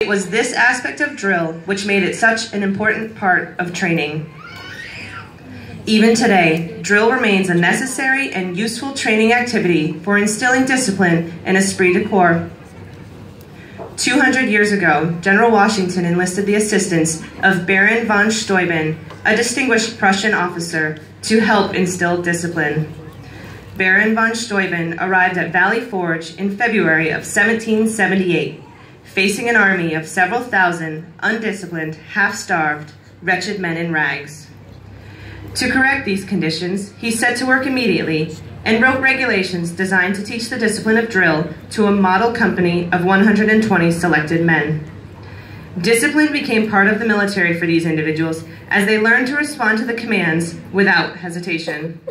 It was this aspect of drill which made it such an important part of training. Even today, drill remains a necessary and useful training activity for instilling discipline and esprit de corps. 200 years ago, General Washington enlisted the assistance of Baron von Steuben, a distinguished Prussian officer, to help instill discipline. Baron von Steuben arrived at Valley Forge in February of 1778, facing an army of several thousand undisciplined, half-starved, wretched men in rags. To correct these conditions, he set to work immediately and wrote regulations designed to teach the discipline of drill to a model company of 120 selected men. Discipline became part of the military for these individuals as they learned to respond to the commands without hesitation.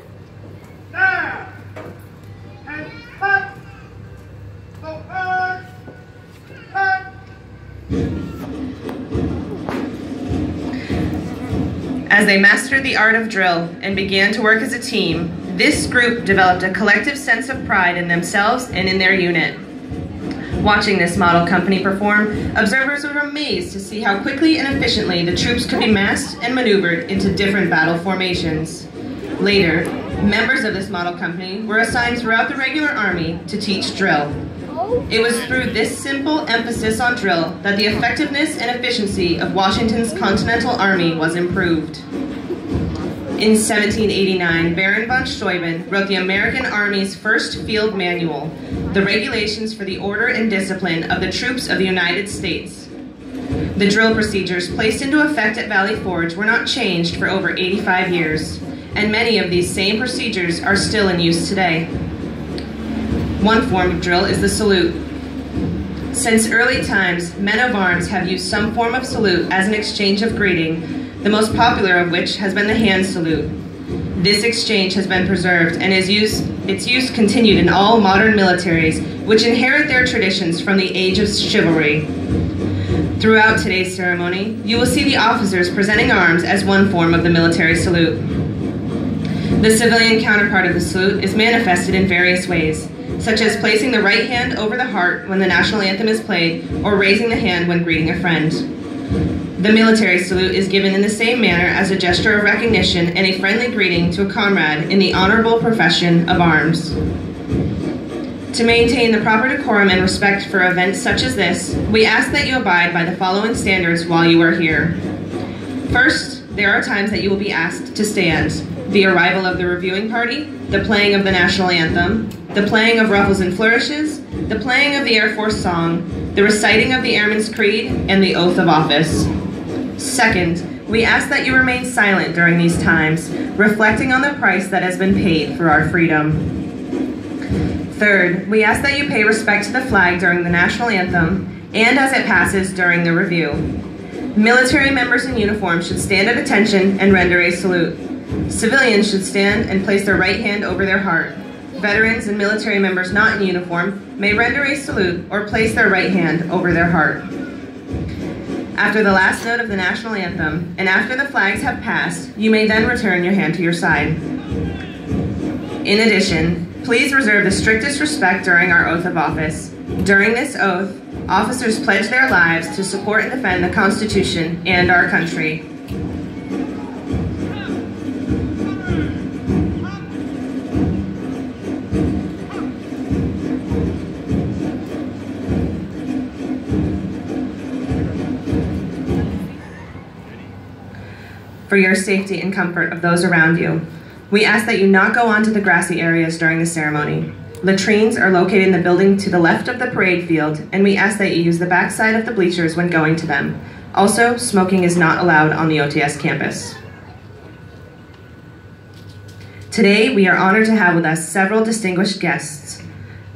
As they mastered the art of drill and began to work as a team, this group developed a collective sense of pride in themselves and in their unit. Watching this model company perform, observers were amazed to see how quickly and efficiently the troops could be massed and maneuvered into different battle formations. Later, members of this model company were assigned throughout the regular army to teach drill. It was through this simple emphasis on drill that the effectiveness and efficiency of Washington's Continental Army was improved. In 1789, Baron von Steuben wrote the American Army's first field manual, The Regulations for the Order and Discipline of the Troops of the United States. The drill procedures placed into effect at Valley Forge were not changed for over 85 years, and many of these same procedures are still in use today. One form of drill is the salute. Since early times, men of arms have used some form of salute as an exchange of greeting, the most popular of which has been the hand salute. This exchange has been preserved and its use continued in all modern militaries, which inherit their traditions from the age of chivalry. Throughout today's ceremony, you will see the officers presenting arms as one form of the military salute. The civilian counterpart of the salute is manifested in various ways, such as placing the right hand over the heart when the national anthem is played, or raising the hand when greeting a friend. The military salute is given in the same manner as a gesture of recognition and a friendly greeting to a comrade in the honorable profession of arms. To maintain the proper decorum and respect for events such as this, we ask that you abide by the following standards while you are here. First, there are times that you will be asked to stand: the arrival of the reviewing party, the playing of the national anthem, the playing of ruffles and flourishes, the playing of the Air Force song, the reciting of the Airman's Creed, and the oath of office. Second, we ask that you remain silent during these times, reflecting on the price that has been paid for our freedom. Third, we ask that you pay respect to the flag during the national anthem and as it passes during the review. Military members in uniform should stand at attention and render a salute. Civilians should stand and place their right hand over their heart. Veterans and military members not in uniform may render a salute or place their right hand over their heart. After the last note of the national anthem, and after the flags have passed, you may then return your hand to your side. In addition, please reserve the strictest respect during our oath of office. During this oath, officers pledge their lives to support and defend the Constitution and our country. For your safety and comfort of those around you, we ask that you not go onto the grassy areas during the ceremony. Latrines are located in the building to the left of the parade field, and we ask that you use the back side of the bleachers when going to them. Also, smoking is not allowed on the OTS campus. Today, we are honored to have with us several distinguished guests.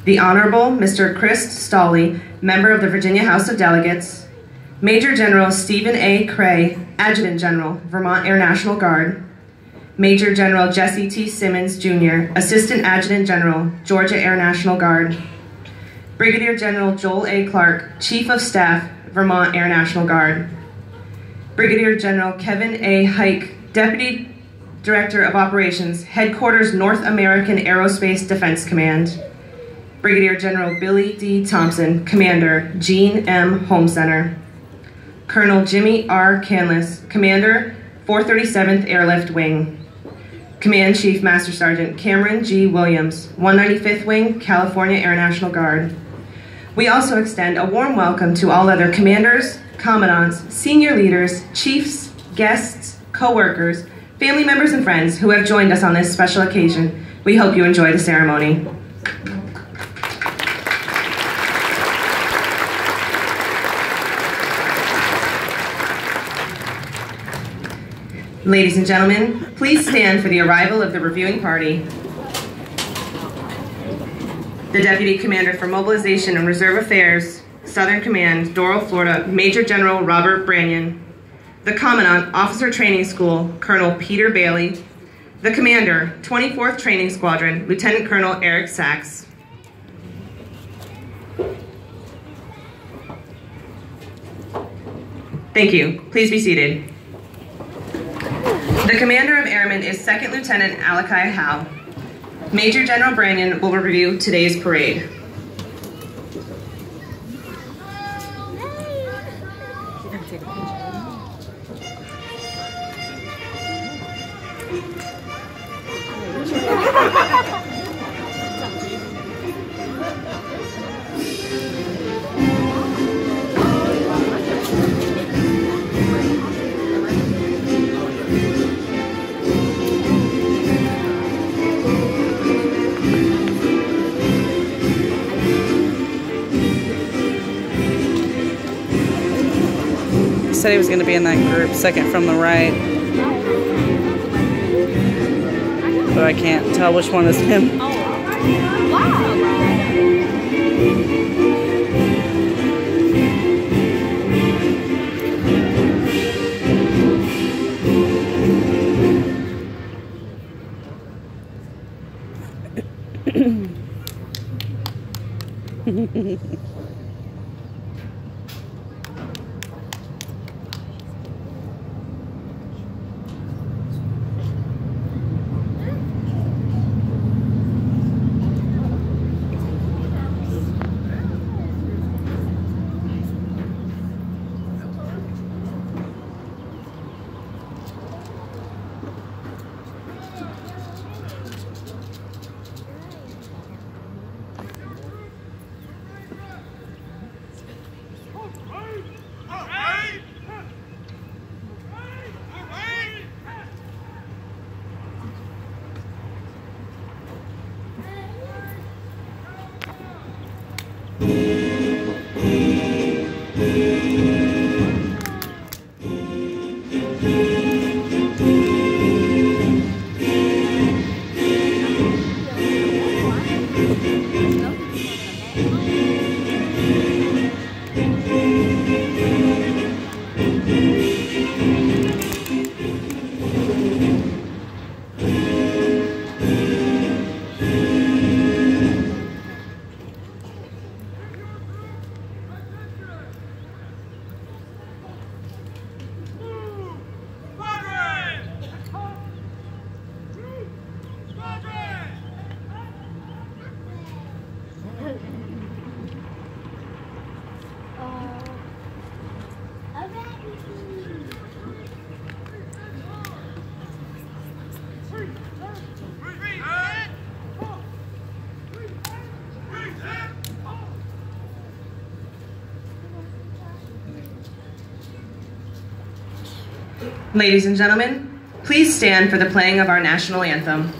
The Honorable Mr. Chris Stolley, member of the Virginia House of Delegates, Major General Stephen A. Cray, Adjutant General, Vermont Air National Guard, Major General Jesse T. Simmons, Jr., Assistant Adjutant General, Georgia Air National Guard, Brigadier General Joel A. Clark, Chief of Staff, Vermont Air National Guard, Brigadier General Kevin A. Hike, Deputy Director of Operations, Headquarters North American Aerospace Defense Command, Brigadier General Billy D. Thompson, Commander, Gene M. Home Center. Colonel Jimmy R. Canlis, Commander, 437th Airlift Wing. Command Chief Master Sergeant Cameron G. Williams, 195th Wing, California Air National Guard. We also extend a warm welcome to all other commanders, commandants, senior leaders, chiefs, guests, co-workers, family members, and friends who have joined us on this special occasion. We hope you enjoy the ceremony. Ladies and gentlemen, please stand for the arrival of the reviewing party. The Deputy Commander for Mobilization and Reserve Affairs, Southern Command, Doral, Florida, Major General Robert Branyan. The Commandant, Officer Training School, Colonel Peter Bailey. The Commander, 24th Training Squadron, Lieutenant Colonel Eric Sachs. Thank you. Please be seated. The Commander of Airmen is Second Lieutenant Alakai Howe. Major General Branyan will review today's parade. Said he was going to be in that group, second from the right, but I can't tell which one is him. Ladies and gentlemen, please stand for the playing of our national anthem.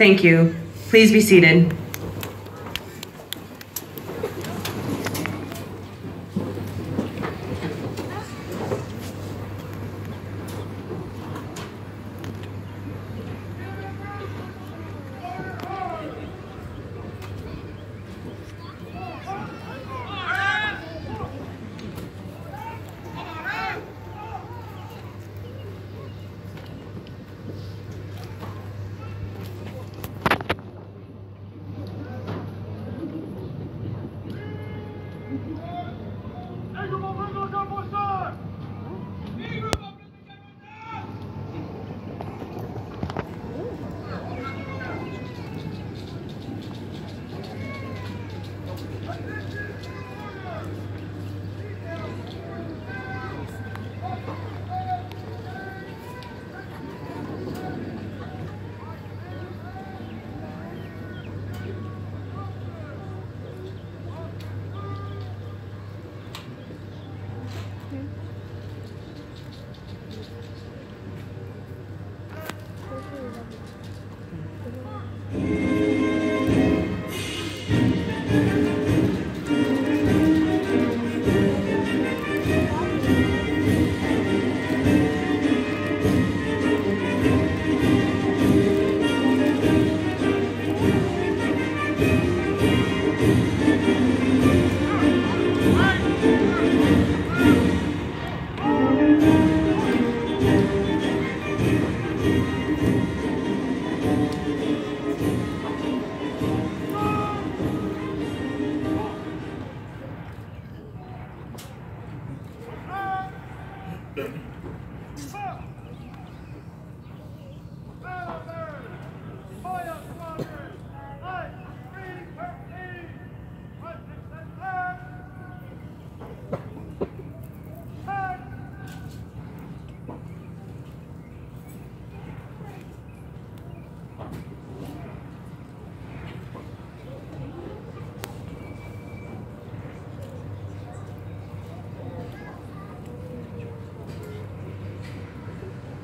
Thank you. Please be seated.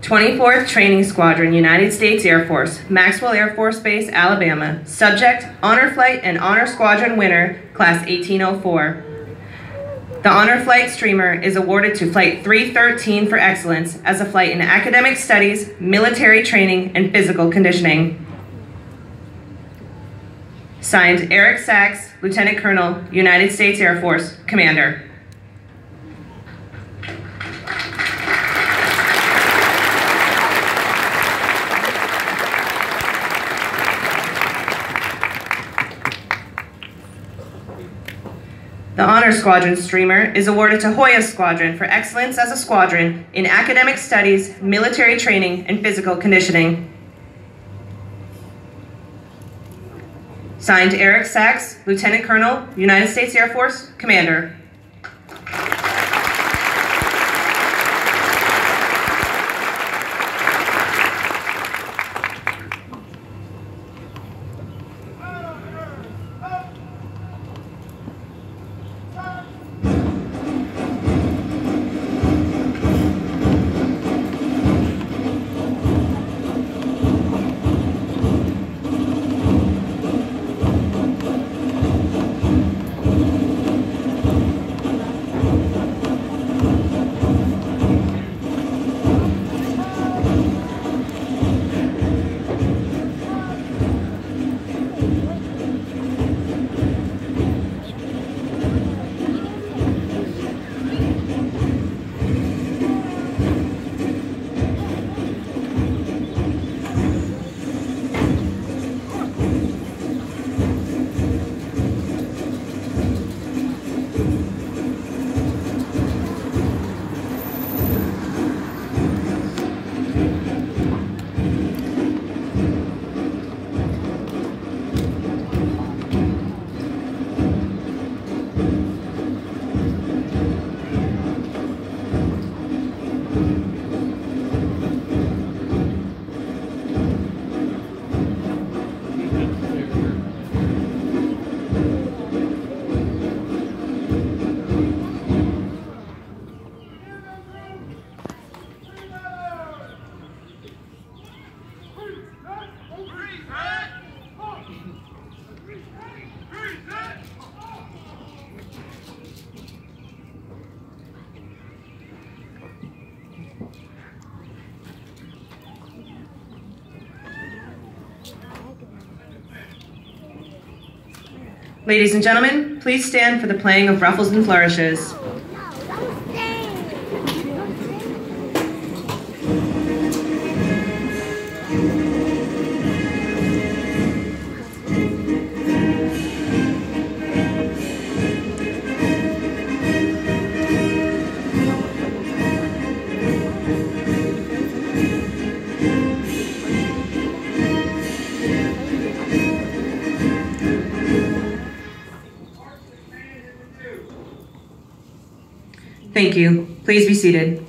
"24th Training Squadron, United States Air Force, Maxwell Air Force Base, Alabama. Subject, Honor Flight and Honor Squadron winner, Class 1804. The Honor Flight streamer is awarded to Flight 313 for excellence as a flight in academic studies, military training, and physical conditioning." Signed, Eric Sachs, Lieutenant Colonel, United States Air Force, Commander. The Honor Squadron streamer is awarded to Hoya Squadron for excellence as a squadron in academic studies, military training, and physical conditioning. Signed, Eric Sachs, Lieutenant Colonel, United States Air Force, Commander. Ladies and gentlemen, please stand for the playing of Ruffles and Flourishes. Thank you. Please be seated.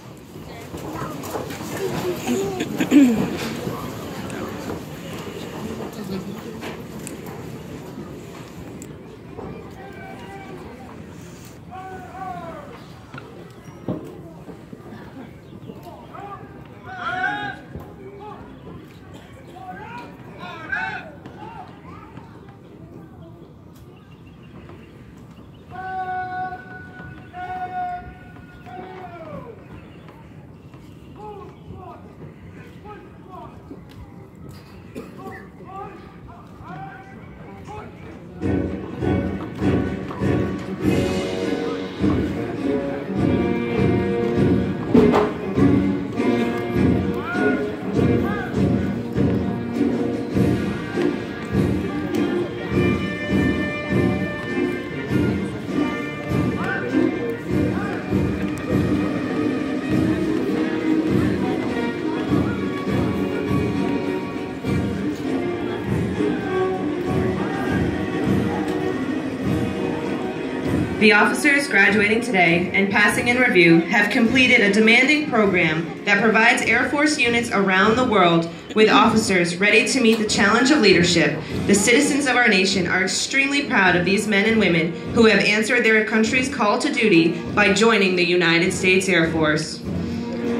The officers graduating today and passing in review have completed a demanding program that provides Air Force units around the world with officers ready to meet the challenge of leadership. The citizens of our nation are extremely proud of these men and women who have answered their country's call to duty by joining the United States Air Force.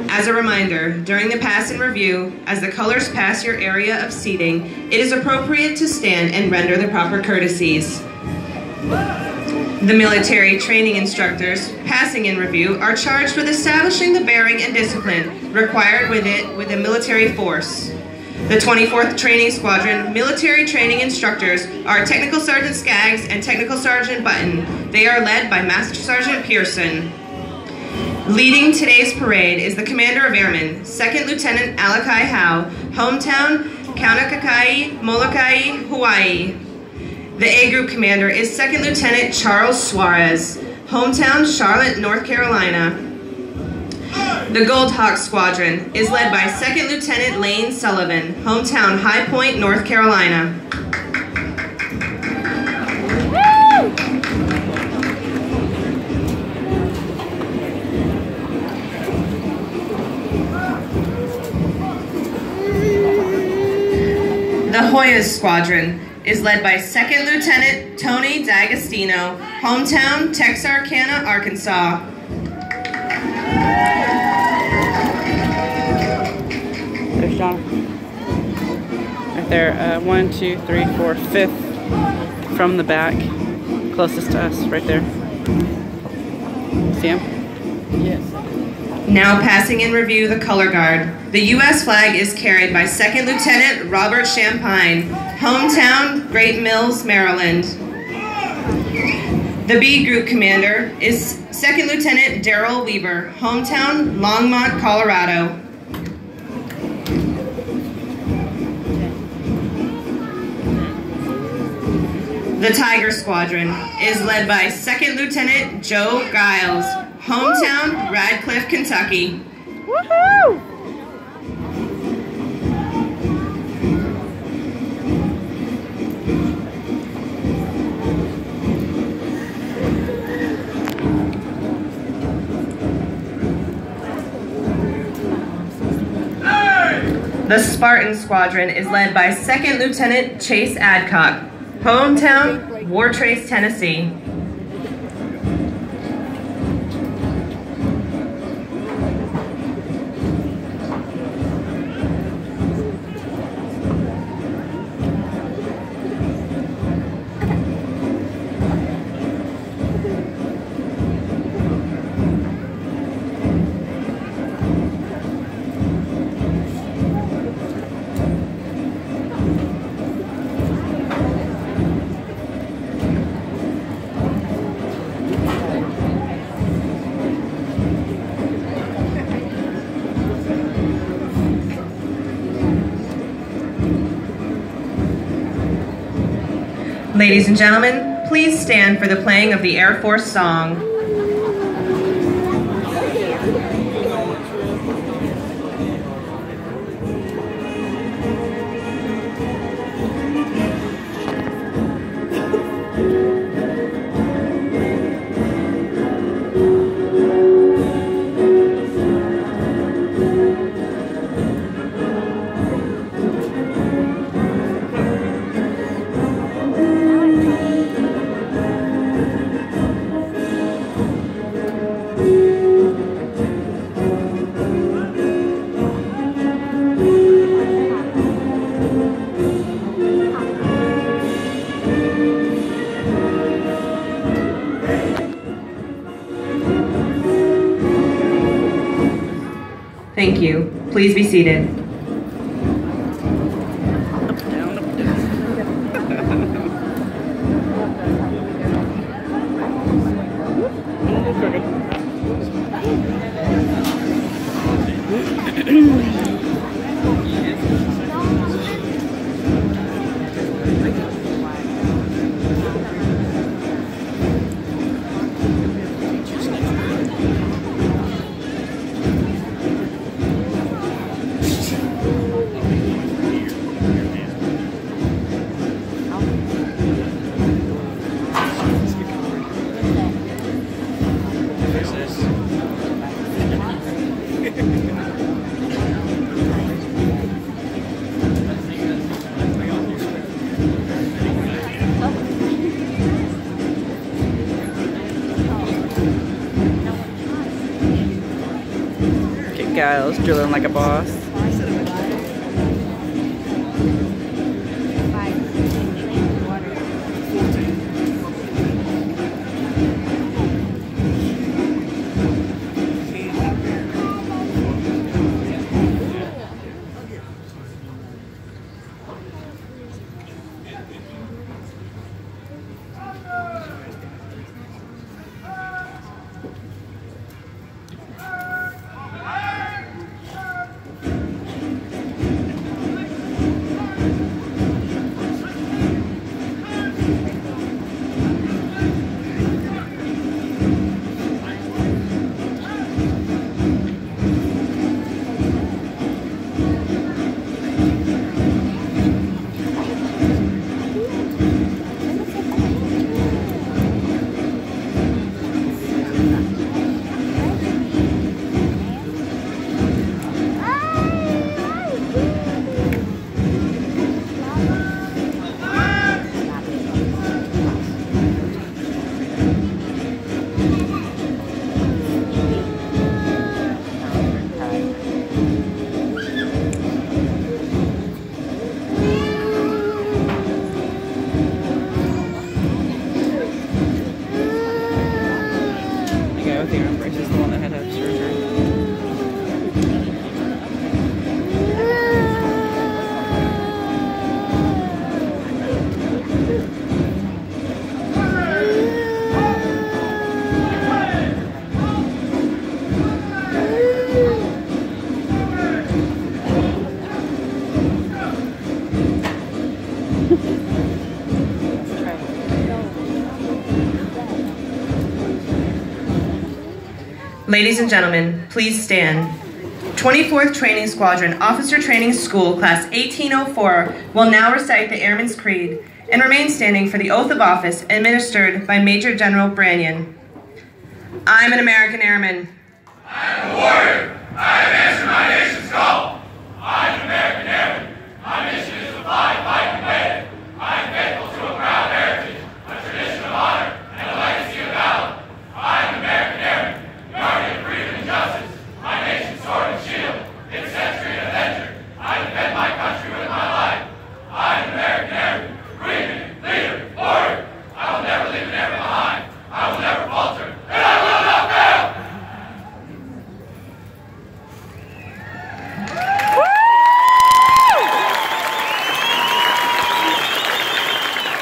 As a reminder, during the pass and review, as the colors pass your area of seating, it is appropriate to stand and render the proper courtesies. The military training instructors, passing in review, are charged with establishing the bearing and discipline required with a military force. The 24th Training Squadron military training instructors are Technical Sergeant Skaggs and Technical Sergeant Button. They are led by Master Sergeant Pearson. Leading today's parade is the Commander of Airmen, 2nd Lieutenant Alakai Howe, hometown Kaunakakai, Molokai, Hawaii. The A Group Commander is 2nd Lieutenant Charles Suarez, hometown Charlotte, North Carolina. The Gold Hawk Squadron is led by 2nd Lieutenant Lane Sullivan, hometown High Point, North Carolina. The Hoyas Squadron is led by 2nd Lieutenant Tony D'Agostino, hometown Texarkana, Arkansas. There's John. Right there, 1, 2, 3, 4, 5th from the back, closest to us, right there. See him? Yes. Now passing in review the color guard. The U.S. flag is carried by 2nd Lieutenant Robert Champagne, hometown Great Mills, Maryland. The B Group Commander is 2nd Lieutenant Darrell Weaver, hometown Longmont, Colorado. The Tiger Squadron is led by 2nd Lieutenant Joe Giles, hometown Radcliffe, Kentucky. Woohoo! The Spartan Squadron is led by 2nd Lieutenant Chase Adcock, hometown Wartrace, Tennessee. Ladies and gentlemen, please stand for the playing of the Air Force song. Thank you. Please be seated. Giles drilling like a boss. Ladies and gentlemen, please stand. 24th Training Squadron Officer Training School, Class 1804, will now recite the Airman's Creed and remain standing for the oath of office administered by Major General Branyan. I'm an American Airman. I'm a warrior. I have answered my nation's call. I'm an American Airman. My mission is to fly, fight, and win. I am faithful to a proud heritage, a tradition of honor, and a legacy of valor. I am an American Airman, guardian of freedom and justice. My nation's sword and shield, its century and avenger. I defend my country with my life. I am an American Airman, breathing, leader, warrior. I will never leave an airman behind. I will never falter, and I will not fail.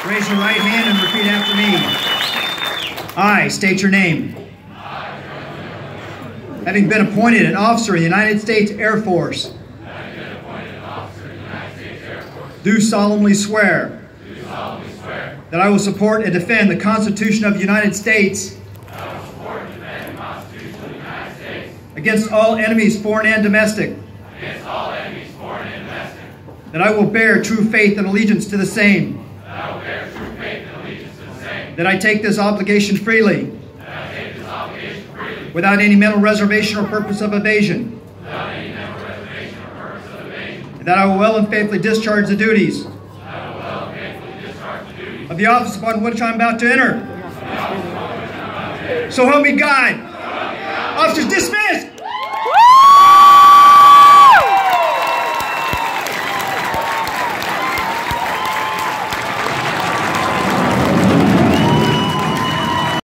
Raise your right hand and repeat after me. I state your name. Having been appointed an officer in the United States Air Force, do solemnly swear that I will support and defend the Constitution of the United States against all enemies, foreign and domestic. That I will bear true faith and allegiance to the same. That I take this obligation freely. Without any mental reservation or purpose of evasion. And that I will well and faithfully discharge the duties of the office upon which I am about to enter. So help me God. Officers dismissed!